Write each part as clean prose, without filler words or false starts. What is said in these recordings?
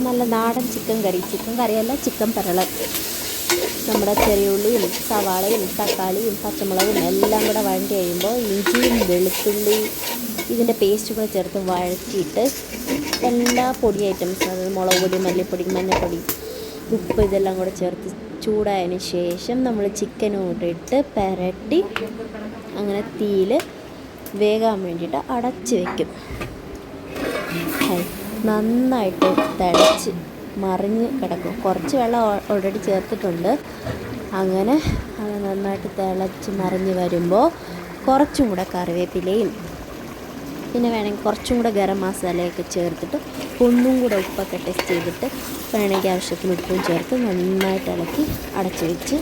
നല്ല നാടൻ chicken കറിയല്ല, chicken പെരളൻ. നമ്മുടെ ചെറിയ ഉള്ളിയും സവാളയും തക്കാളിയും പച്ചമുളകും എല്ലാം കൂടെ വഴറ്റി കഴിയുമ്പോൾ ഇഞ്ചിയും വെളുത്തുള്ളി ഇതിൻ്റെ പേസ്റ്റ് കൂടെ ചേർത്ത് വഴറ്റിയിട്ട് എല്ലാ പൊടി ഐറ്റംസും, അതായത് മുളക് പൊടി, മല്ലിപ്പൊടി, മഞ്ഞൾപ്പൊടി, ഉപ്പ് ഇതെല്ലാം കൂടെ ചേർത്ത് ചൂടായതിന് ശേഷം നമ്മൾ ചിക്കനും ഇട്ട് പുരട്ടി അങ്ങനെ തീയിൽ വേകാൻ വേണ്ടിയിട്ട് അടച്ച് വയ്ക്കും. നന്നായിട്ട് തിളച്ച് മറിഞ്ഞ് കിടക്കും. കുറച്ച് വെള്ളം ഓൾറെഡി ചേർത്തിട്ടുണ്ട്. അങ്ങനെ അത് നന്നായിട്ട് തിളച്ച് മറിഞ്ഞ് വരുമ്പോൾ കുറച്ചും കൂടെ കറിവേപ്പിലയും പിന്നെ വേണമെങ്കിൽ കുറച്ചും കൂടെ ഗരം മസാലയൊക്കെ ചേർത്തിട്ട് ഒന്നും കൂടെ ഉപ്പൊക്കെ ടെസ്റ്റ് ചെയ്തിട്ട് വേണമെങ്കിൽ ആവശ്യത്തിന് ഉപ്പും ചേർത്ത് നന്നായിട്ട് ഇളക്കി അടച്ച് വെച്ച്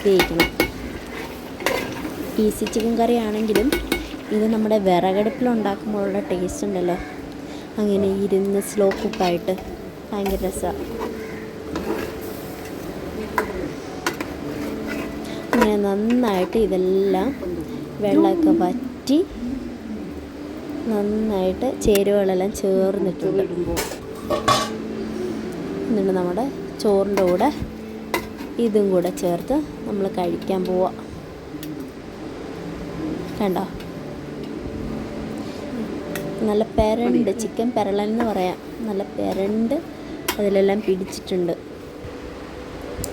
വേവിക്കണം. ഈസി ചിക്കൻ കറി ആണെങ്കിലും ഇത് നമ്മുടെ വിറകടുപ്പിലുണ്ടാക്കുമ്പോഴുള്ള ടേസ്റ്റ് ഉണ്ടല്ലോ, അങ്ങനെ ഇരുന്ന് സ്ലോ കുക്കായിട്ട് ഭയങ്കര രസമാണ്. അങ്ങനെ നന്നായിട്ട് ഇതെല്ലാം വെള്ളമൊക്കെ വറ്റി നന്നായിട്ട് ചേരുവകളെല്ലാം ചേർന്നിട്ടുണ്ട്. എന്നിട്ട് നമ്മുടെ ചോറിൻ്റെ കൂടെ ഇതും കൂടെ ചേർത്ത് നമ്മൾ കഴിക്കാൻ പോവാം. കണ്ടോ, നല്ല പെരണ്ട് ചിക്കൻ പെരളൻ എന്ന് പറയാം. നല്ല പെരണ്ട് അതിലെല്ലാം പിടിച്ചിട്ടുണ്ട്.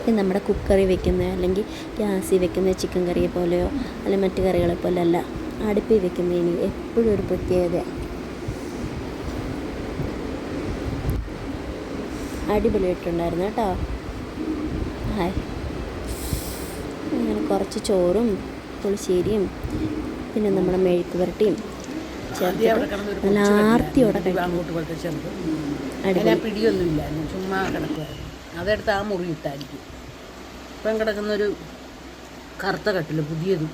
ഇത് നമ്മുടെ കുക്കറിൽ വെക്കുന്ന അല്ലെങ്കിൽ ഗ്യാസിൽ വെക്കുന്ന ചിക്കൻ കറിയെ പോലെയോ അല്ലെങ്കിൽ മറ്റു കറികളെ പോലെ അല്ല, അടുപ്പിൽ വെക്കുന്നതിന് എപ്പോഴും ഒരു പ്രത്യേകതയാണ്. അടിപൊളിയായിട്ടുണ്ടായിരുന്നു കേട്ടോ. ഹായ്. അങ്ങനെ കുറച്ച് ചോറും പുളിശ്ശേരിയും പിന്നെ നമ്മുടെ മെഴുക്ക് പുരട്ടിയും നല്ല ആർത്തിയോടെ പിടിയൊന്നുമില്ല, ചുമ്മാ കിടക്കുമായിരുന്നു. അതെടുത്ത് ആ മുറി ഇട്ടായിരിക്കും. ഇപ്പം കിടക്കുന്നൊരു കറുത്ത കട്ടില് പുതിയതും